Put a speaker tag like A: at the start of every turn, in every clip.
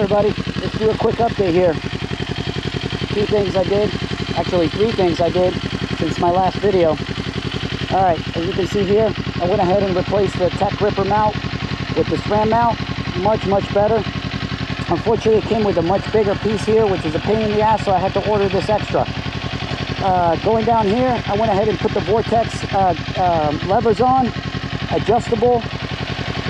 A: everybody, let's do a quick update here. Two things I did, actually 3 things I did since my last video. Alright, as you can see here, I went ahead and replaced the tech ripper mount with the SRAM mount. Much better. Unfortunately, it came with a much bigger piece here, which is a pain in the ass, so I had to order this extra. Going down here, I went ahead and put the Vortex levers on, adjustable.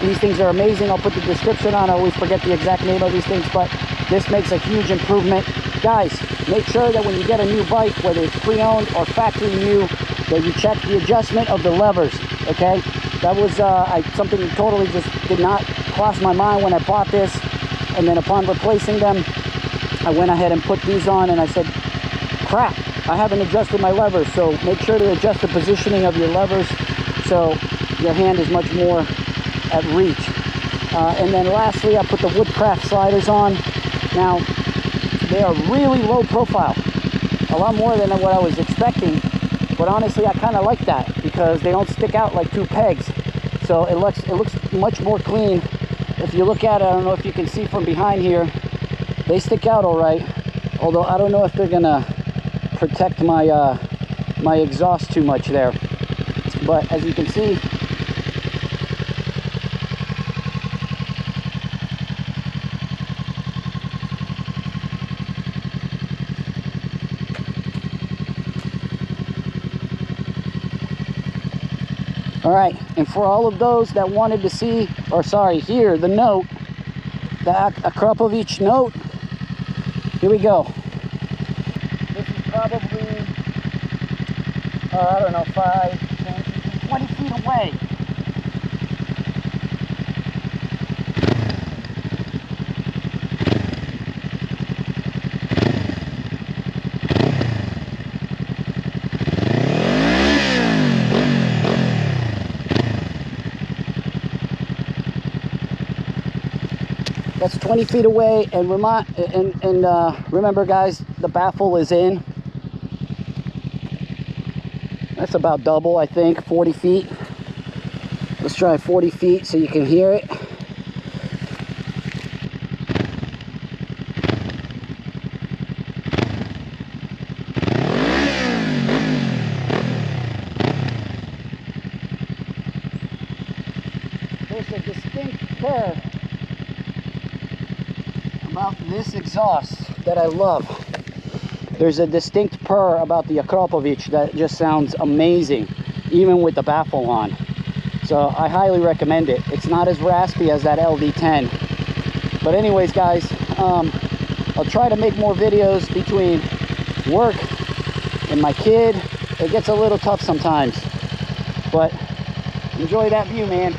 A: These things are amazing. I'll put the description on. I always forget the exact name of these things, but this makes a huge improvement. Guys, make sure that when you get a new bike, whether it's pre-owned or factory new, that you check the adjustment of the levers, okay? That was something that totally just did not cross my mind when I bought this. And then upon replacing them, I went ahead and put these on, and I said, crap, I haven't adjusted my levers. So make sure to adjust the positioning of your levers so your hand is much more at reach. And then lastly, I put the Woodcraft sliders on. Now, they are really low profile, a lot more than what I was expecting, but honestly I kind of like that because they don't stick out like 2 pegs, so it looks much more clean. If you look at it, I don't know if you can see from behind here, they stick out all right, although I don't know if they're gonna protect my my exhaust too much there. But as you can see, all right, and for all of those that wanted to see, or sorry, hear the note, the Akrapovic note, here we go. This is probably, I don't know, 5, 10, 20 feet away. That's 20 feet away, and remember guys, the baffle is in. That's about double, I think, 40 feet. Let's try 40 feet so you can hear it. There's a distinct purr about this exhaust that I love. There's a distinct purr about the Akrapovic that just sounds amazing, even with the baffle on. So I highly recommend it. It's not as raspy as that LD10. But anyways, guys, I'll try to make more videos between work and my kid. It gets a little tough sometimes, but enjoy that view, man.